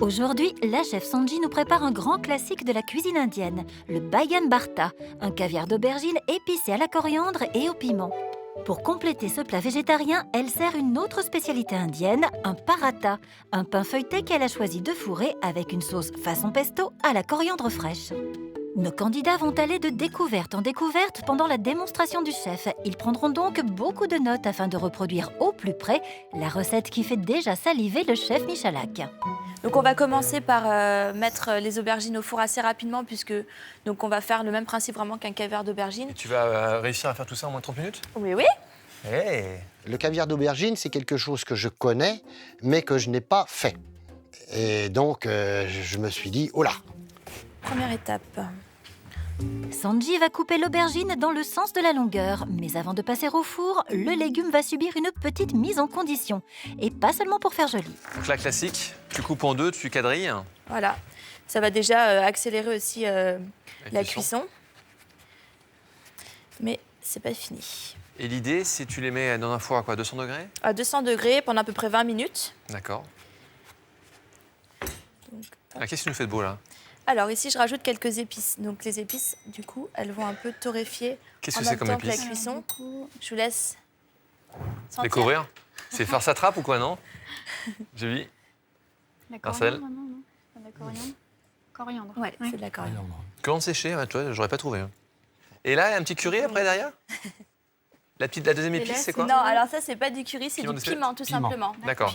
Aujourd'hui, la chef Sanji nous prépare un grand classique de la cuisine indienne, le Bayan Bharta, un caviar d'aubergine épicé à la coriandre et au piment. Pour compléter ce plat végétarien, elle sert une autre spécialité indienne, un paratha, un pain feuilleté qu'elle a choisi de fourrer avec une sauce façon pesto à la coriandre fraîche. Nos candidats vont aller de découverte en découverte pendant la démonstration du chef. Ils prendront donc beaucoup de notes afin de reproduire au plus près la recette qui fait déjà saliver le chef Michalak. Donc on va commencer par mettre les aubergines au four assez rapidement puisque donc on va faire le même principe vraiment qu'un caviar d'aubergine. Et tu vas réussir à faire tout ça en moins de 30 minutes? Oui, oui. Hey. Le caviar d'aubergine, c'est quelque chose que je connais, mais que je n'ai pas fait. Et donc, je me suis dit, oh là, Première étape. Sanji va couper l'aubergine dans le sens de la longueur, mais avant de passer au four, le légume va subir une petite mise en condition. Et pas seulement pour faire joli. Donc là, classique, tu coupes en deux, tu quadrilles. Voilà. Ça va déjà accélérer aussi la cuisson. Mais c'est pas fini. Et l'idée, c'est tu les mets dans un four à quoi, 200 degrés? À 200 degrés pendant à peu près 20 minutes. D'accord. Ah, qu'est-ce que tu nous fais de beau là? Alors ici, je rajoute quelques épices. Donc les épices, du coup, elles vont un peu torréfier Qu'est-ce en que c'est même comme temps que la épices? cuisson. Je vous laisse sentir. Découvrir? C'est farce à trappe ou quoi, non? Julie? La Marcel? coriandre, non, pas de la coriandre. Coriandre. Ouais, c'est de la coriandre. Coriandre séchée, ouais, tu vois, j'aurais pas trouvé. Et là, un petit curry après derrière? La deuxième Et épice, là, c'est quoi? Non, alors ça, c'est pas du curry, c'est Piment du d'Espelette? piment, tout Piment. simplement. D'accord.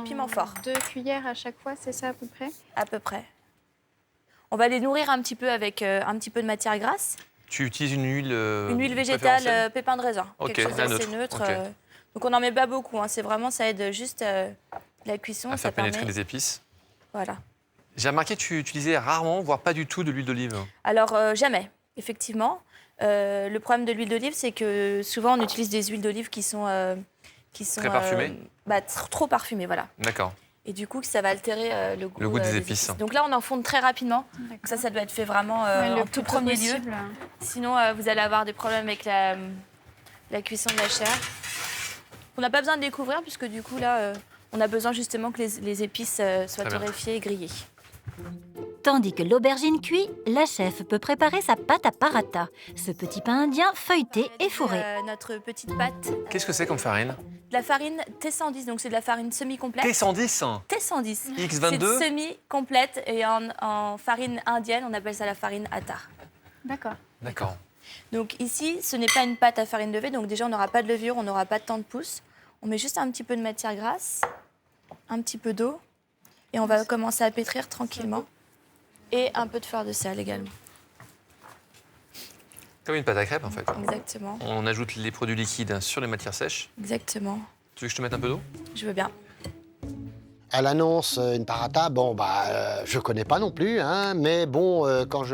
Piment fort, 2 cuillères à chaque fois, c'est ça à peu près? à peu près. On va les nourrir un petit peu avec un petit peu de matière grasse. Tu utilises une huile Une huile végétale, préférentielle? pépin de raisin. Ok, quelque chose la d'assez neutre, neutre. ok. Donc on n'en met pas beaucoup, hein, c'est vraiment, ça aide juste la cuisson. À ça faire pénétrer permet- les épices. Voilà. J'ai remarqué que tu utilisais rarement, voire pas du tout, de l'huile d'olive. Alors jamais, effectivement. Le problème de l'huile d'olive, c'est que souvent on utilise des huiles d'olive qui sont Très parfumées? Trop parfumées, voilà. D'accord. Et du coup, ça va altérer le goût des des épices. Donc là, on en fonde très rapidement. Donc ça doit être fait vraiment Ouais, le en plus tout tôt premier lieu. possible. Sinon, vous allez avoir des problèmes avec la cuisson de la chair. On n'a pas besoin de découvrir puisque du coup, là, on a besoin justement que les épices soient Très bien. torréfiées et grillées. Tandis que l'aubergine cuit, la chef peut préparer sa pâte à paratha, ce petit pain indien feuilleté et fourré. Notre petite pâte. Qu'est-ce que c'est comme farine? De la farine T110, donc c'est de la farine semi-complète. T110? T110. X22? C'est semi-complète et en farine indienne, on appelle ça la farine attar. D'accord. D'accord. Donc ici, ce n'est pas une pâte à farine levée, donc déjà on n'aura pas de levure, on n'aura pas de temps de pousse. On met juste un petit peu de matière grasse, un petit peu d'eau, et on va commencer à pétrir tranquillement. Et un peu de fleur de sel également. Comme une pâte à crêpes, en fait. Exactement, On ajoute les produits liquides sur les matières sèches. exactement. Tu veux que je te mette un peu d'eau? Je veux bien. elle annonce une paratha, bon, je connais pas non plus, hein, mais bon, quand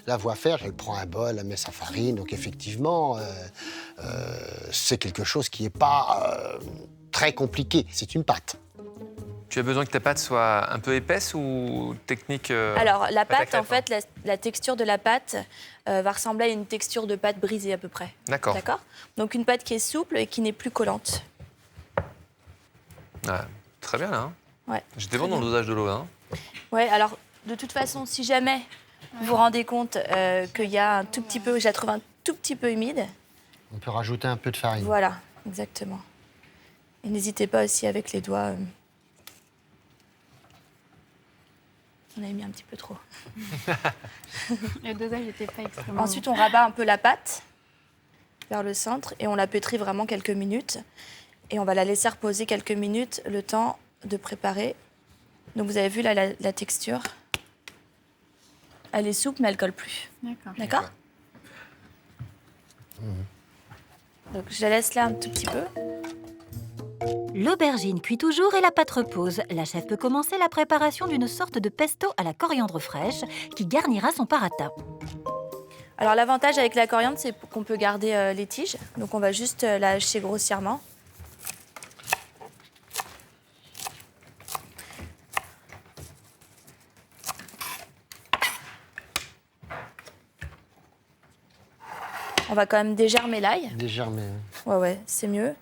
la vois faire, elle prend un bol, elle met sa farine, donc effectivement, c'est quelque chose qui n'est pas très compliqué, c'est une pâte. Tu as besoin que ta pâte soit un peu épaisse ou technique Alors, la pâte à pâte, en crêpes, fait, la texture de la pâte va ressembler à une texture de pâte brisée à peu près. D'accord. D'accord. Donc, une pâte qui est souple et qui n'est plus collante. Ouais, très bien, là. Hein. Ouais. J'étais bon dans le dosage de l'eau, là. Hein. Ouais, alors, de toute façon, si jamais vous vous rendez compte qu'il y a un tout petit peu, je la trouve un tout petit peu humide, On peut rajouter un peu de farine. voilà, exactement. Et n'hésitez pas aussi avec les doigts. On avait mis un petit peu trop. Le dosage n'était pas extrêmement. Ensuite, on rabat un peu la pâte vers le centre et on la pétrit vraiment quelques minutes. Et on va la laisser reposer quelques minutes, le temps de préparer. Donc, vous avez vu là, la texture. Elle est souple, mais elle colle plus. D'accord. D'accord. Donc, je la laisse là un tout petit peu. L'aubergine cuit toujours et la pâte repose. La chef peut commencer la préparation d'une sorte de pesto à la coriandre fraîche qui garnira son paratha. Alors, l'avantage avec la coriandre, c'est qu'on peut garder les tiges. Donc, on va juste la hacher grossièrement. On va quand même dégèrmer l'ail. Légèrement. Ouais, c'est mieux.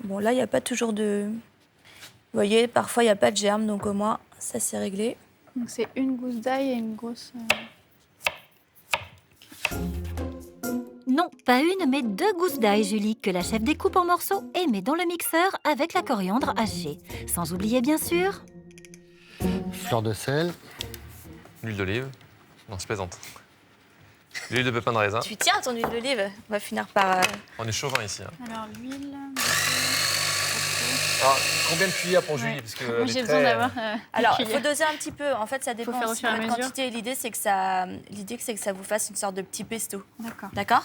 Bon, là, il n'y a pas toujours de voyez, parfois, il n'y a pas de germe, donc au moins, ça, c'est réglé. Donc c'est une gousse d'ail et une grosse... Non, pas une, mais 2 gousses d'ail, Julie, que la chef découpe en morceaux et met dans le mixeur avec la coriandre hachée. Sans oublier, bien sûr, Fleur de sel. L'huile d'olive. Non, je plaisante. L'huile de pépin de raisin. Tu tiens ton huile d'olive. On va finir par... On est chauvin ici. Hein. Alors l'huile... Alors, combien de cuillères pour Julie? Ouais. Parce que Moi, elle est j'ai très- besoin d'avoir... Alors, il faut doser un petit peu. En fait, ça dépend faire au aussi fur et de à la mesure. quantité. L'idée, c'est que ça vous fasse une sorte de petit pesto. D'accord. D'accord?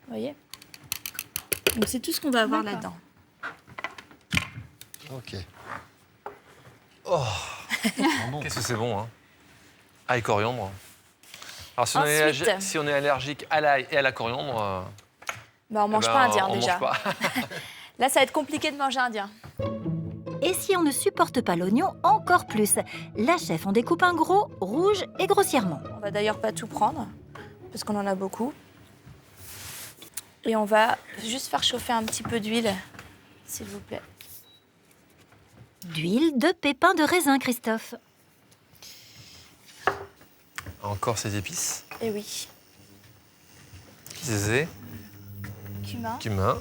Vous voyez? Donc, c'est tout ce qu'on va avoir D'accord. là-dedans. Ok. Qu'est-ce que c'est bon, hein? Ail, coriandre. Alors, si on, est, Ensuite. si on est allergique à l'ail et à la coriandre, Bah, on mange eh ben, pas indien, on déjà. mange pas. Là, ça va être compliqué de manger indien. et si on ne supporte pas l'oignon, encore plus. La chef en découpe un gros, rouge et grossièrement. On va d'ailleurs pas tout prendre, parce qu'on en a beaucoup. Et on va juste faire chauffer un petit peu d'huile, s'il vous plaît. D'huile de pépins de raisin, Christophe. Encore ces épices. Et oui. Zézé, Cumin. cumin.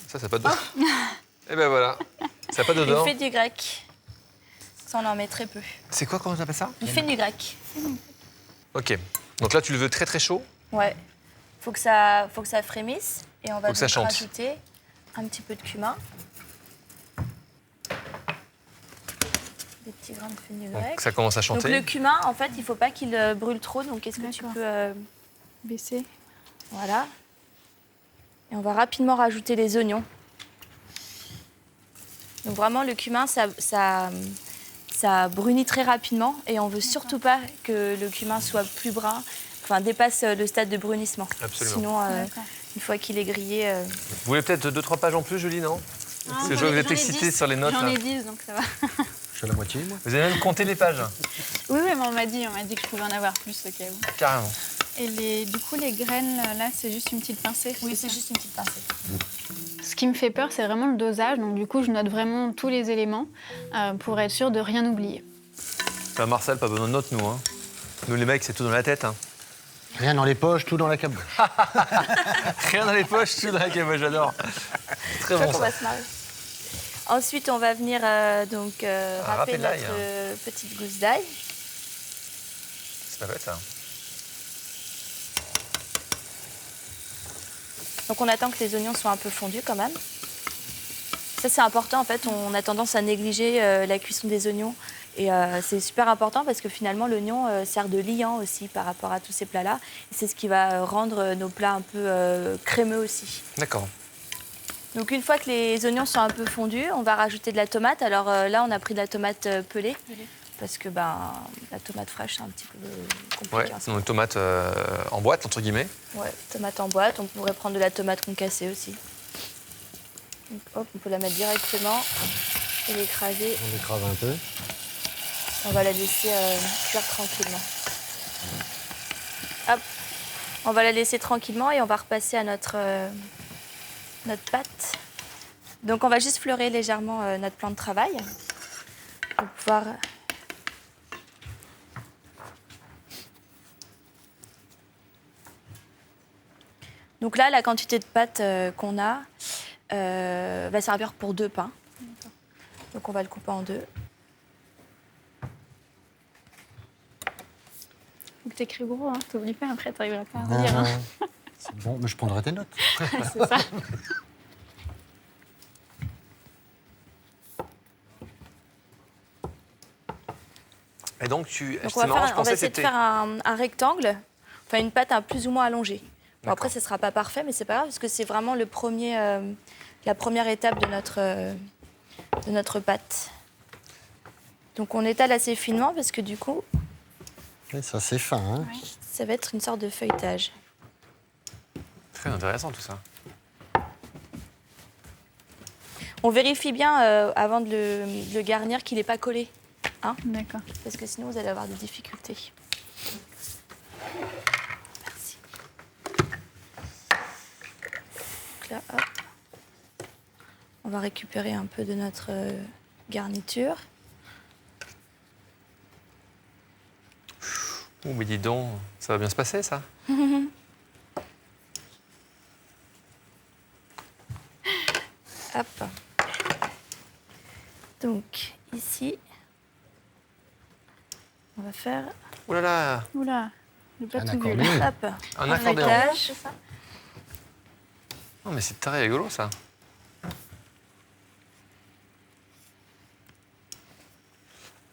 Ça n'a pas d'odeur. Et ben voilà. Ça n'a pas Une d'odeur. fenugrec. Ça, on en met très peu. C'est quoi, comment on appelle ça? Une fenugrec. Ok. Donc là, tu le veux très très chaud. Ouais. Faut que ça frémisse. Et on va Faut que ça donc chante. rajouter un petit peu de cumin. Des petits grains de Donc fenugrec. ça commence à Donc chanter. le cumin, en fait, il faut pas qu'il brûle trop. Donc est-ce que tu D'accord. peux... Baisser. Voilà. Et on va rapidement rajouter les oignons. Donc vraiment, le cumin, ça brunit très rapidement. Et on veut surtout pas que le cumin soit plus brun, enfin dépasse le stade de brunissement. Absolument. Sinon, D'accord. une fois qu'il est grillé... Vous voulez peut-être 2-3 pages en plus, Julie, non? Parce que je vois que vous êtes excitée sur les notes. J'en là. ai 10, donc ça va. Je suis à la moitié, moi. Vous avez même compté les pages, Oui, mais on m'a dit que je pouvais en avoir plus au cas où. carrément. Et du coup, les graines, là, c'est juste une petite pincée. Oui, c'est juste une petite pincée. Ce qui me fait peur, c'est vraiment le dosage. Donc, du coup, je note vraiment tous les éléments pour être sûre de rien oublier. Enfin, Marcel, pas besoin de notes, nous. Hein. Nous, les mecs, c'est tout dans la tête. Hein. Rien dans les poches, tout dans la caboche. Rien dans les poches, tout dans la caboche, j'adore. Très Je crois bon, qu'on ça. va se marrer. Ensuite, on va venir râper râper de l'ail, notre petite gousse d'ail. C'est pas bête, ça. Donc on attend que les oignons soient un peu fondus quand même. Ça c'est important en fait, on a tendance à négliger la cuisson des oignons. Et c'est super important parce que finalement l'oignon sert de liant aussi par rapport à tous ces plats-là. Et c'est ce qui va rendre nos plats un peu crémeux aussi. D'accord. Donc une fois que les oignons sont un peu fondus, on va rajouter de la tomate. Alors là on a pris de la tomate pelée. Parce que la tomate fraîche c'est un petit peu compliqué. Ouais, en ce donc tomate en boîte, entre guillemets. Ouais, tomate en boîte. On pourrait prendre de la tomate concassée aussi. Donc, hop, on peut la mettre directement et l'écraser. On écrase un peu. On va la laisser cuire tranquillement. Hop, on va la laisser tranquillement et on va repasser à notre pâte. Donc on va juste fleurer légèrement notre plan de travail pour pouvoir... Donc là, la quantité de pâte qu'on a va servir pour 2 pains. Donc on va le couper en 2. Donc, t'écris gros, hein. T'oublies pas, après, t'arriveras pas à lire. Hein. C'est bon, mais je prendrai tes notes. C'est ça. Et donc, Donc c'est on va, marrant, je on va pensais que essayer de c'était... faire un rectangle, enfin une pâte plus ou moins allongée. Bon, après, D'accord. ce ne sera pas parfait, mais c'est pas grave, parce que c'est vraiment la première étape de notre pâte. Donc on étale assez finement, parce que du coup, Ouais, ça, c'est fin, hein. ça va être une sorte de feuilletage. Très intéressant, tout ça. On vérifie bien, avant de le garnir, qu'il n'est pas collé. hein, D'accord. parce que sinon vous allez avoir des difficultés. Merci. Donc là, hop. On va récupérer un peu de notre garniture. Oh, mais dis donc, ça va bien se passer, ça. Hop. Donc, ici, on va faire Oh là là, Oula, j'ai pas Un tout vu là. accordéon. hop, un accordéon. feuilletage. Non, mais c'est très rigolo, ça.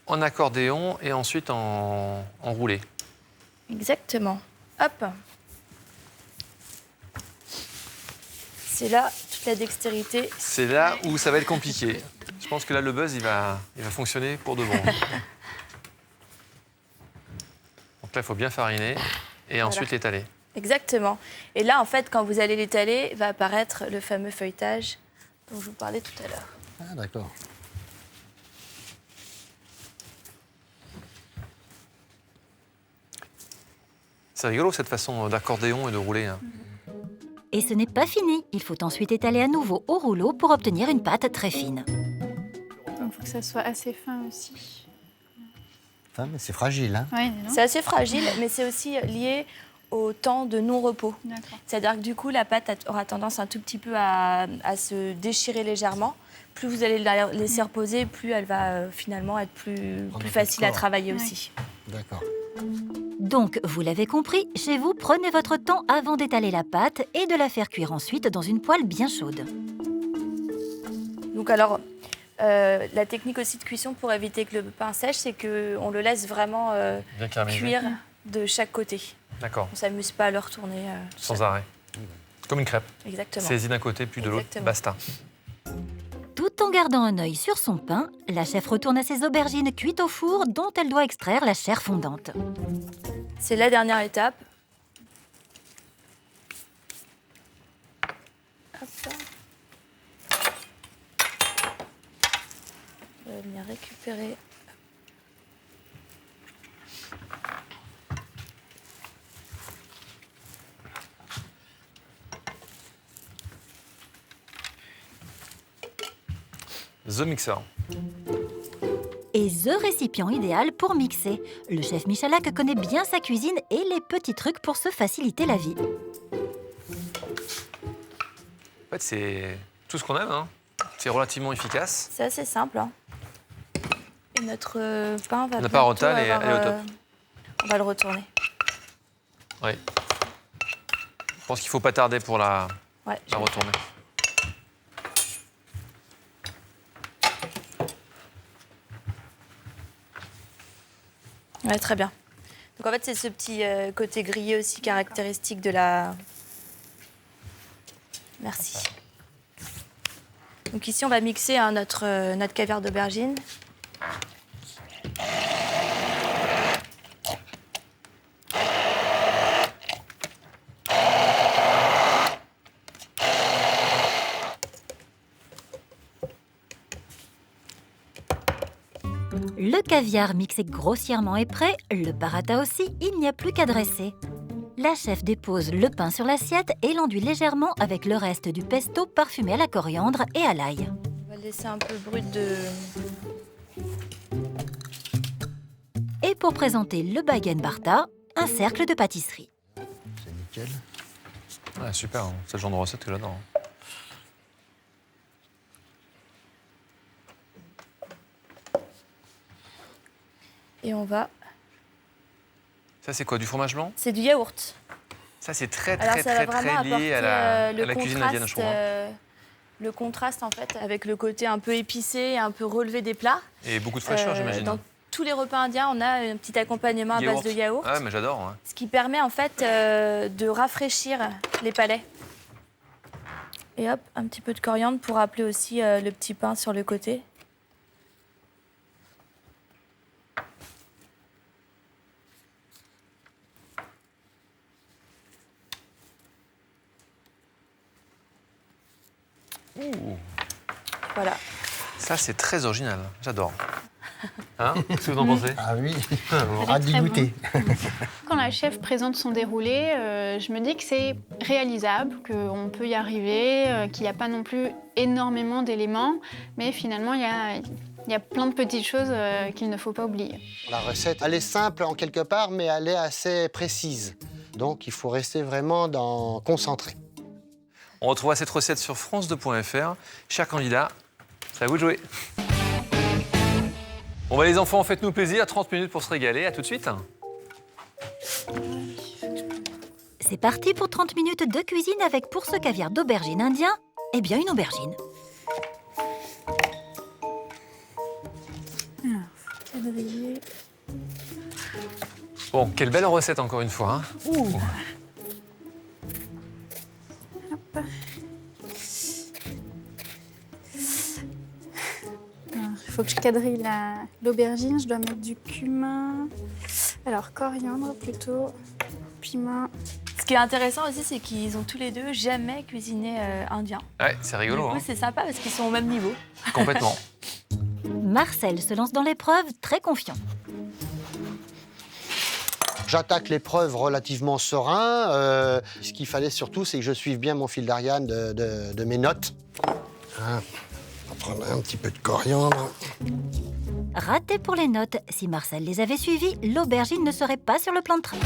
En accordéon et ensuite en roulé. Exactement. Hop. C'est là toute la dextérité. C'est là où ça va être compliqué. Je pense que là, le buzz, il va fonctionner pour de bon. Donc là, il faut bien fariner et ensuite l'étaler. Exactement. Et là, en fait, quand vous allez l'étaler, va apparaître le fameux feuilletage dont je vous parlais tout à l'heure. Ah, d'accord. C'est rigolo, cette façon d'accordéon et de rouler. Hein. Et ce n'est pas fini. Il faut ensuite étaler à nouveau au rouleau pour obtenir une pâte très fine. Donc, il faut que ça soit assez fin aussi. Enfin, mais c'est fragile, hein. Oui, dis donc. C'est assez fragile, mais c'est aussi lié au temps de non-repos. D'accord. C'est-à-dire que du coup, la pâte aura tendance un tout petit peu à se déchirer légèrement. Plus vous allez la laisser reposer, plus elle va finalement être plus Prendre facile à corps. travailler Ouais. aussi. D'accord. Donc, vous l'avez compris, chez vous, prenez votre temps avant d'étaler la pâte et de la faire cuire ensuite dans une poêle bien chaude. Donc alors, la technique aussi de cuisson pour éviter que le pain sèche, c'est qu'on le laisse vraiment Bien caramélisé. cuire de chaque côté. D'accord, On ne s'amuse pas à le retourner. sans arrêt. Comme une crêpe. Exactement. Saisie d'un côté, puis de l'autre, Exactement. basta. Tout en gardant un œil sur son pain, la chef retourne à ses aubergines cuites au four dont elle doit extraire la chair fondante. C'est la dernière étape. Hop là. On va venir récupérer. The Mixer. Et the récipient idéal pour mixer. Le chef Michalak connaît bien sa cuisine et les petits trucs pour se faciliter la vie. En fait, c'est tout ce qu'on aime. Hein. C'est relativement efficace. C'est assez simple. Hein. Et notre pain va La bientôt parotta, elle est avoir, au top. On va le retourner. Oui. Je pense qu'il ne faut pas tarder pour la Ouais, retourner. Ouais, très bien. Donc en fait, c'est ce petit côté grillé aussi caractéristique de la... Merci. Donc ici, on va mixer hein, notre caviar d'aubergine. Le caviar mixé grossièrement est prêt, le paratha aussi, il n'y a plus qu'à dresser. La chef dépose le pain sur l'assiette et l'enduit légèrement avec le reste du pesto parfumé à la coriandre et à l'ail. On va le laisser un peu brut de... Et pour présenter le Bagan Bartha, un cercle de pâtisserie. C'est nickel. Ouais, super, hein. C'est le genre de recette que j'adore. hein. Et on va... Ça, c'est quoi, du fromage blanc? C'est du yaourt. Ça, c'est très, Alors très, ça va très, très vraiment lié apporter à la le cuisine contraste, indienne, je trouve. hein. le contraste en fait avec le côté un peu épicé et un peu relevé des plats. Et beaucoup de fraîcheur, j'imagine. Dans tous les repas indiens, on a un petit accompagnement à base de yaourt, Ah, mais j'adore. hein. ce qui permet en fait de rafraîchir les palais. Et hop, un petit peu de coriandre pour rappeler aussi le petit pain sur le côté. Ouh, Voilà. ça, c'est très original. J'adore. Hein? Qu'est-ce que vous en pensez? Ah oui, Ça hâte a d'y l'air très goûter. Quand la chef présente son déroulé, je me dis que c'est réalisable, qu'on peut y arriver, qu'il n'y a pas non plus énormément d'éléments, mais finalement, il y a plein de petites choses qu'il ne faut pas oublier. La recette, elle est simple en quelque part, mais elle est assez précise. Donc il faut rester vraiment concentré. On retrouvera cette recette sur france2.fr. Chers candidats, c'est à vous de jouer. Bon, bah, les enfants, faites-nous plaisir. 30 minutes pour se régaler. À tout de suite. C'est parti pour 30 minutes de cuisine avec pour ce caviar d'aubergine indien, eh bien une aubergine. Quadrillé. Bon, quelle belle recette encore une fois. Hein. Il faut que je quadrille l'aubergine. Je dois mettre du cumin. Alors, coriandre plutôt. Piment. Ce qui est intéressant aussi, c'est qu'ils ont tous les deux jamais cuisiné indien. Ouais, c'est rigolo. Du coup, Hein. c'est sympa parce qu'ils sont au même niveau. Complètement. Marcel se lance dans l'épreuve très confiant. J'attaque l'épreuve relativement serein. Ce qu'il fallait surtout, c'est que je suive bien mon fil d'Ariane de mes notes. Hein, on va prendre un petit peu de coriandre. Raté pour les notes. Si Marcel les avait suivies, l'aubergine ne serait pas sur le plan de travail.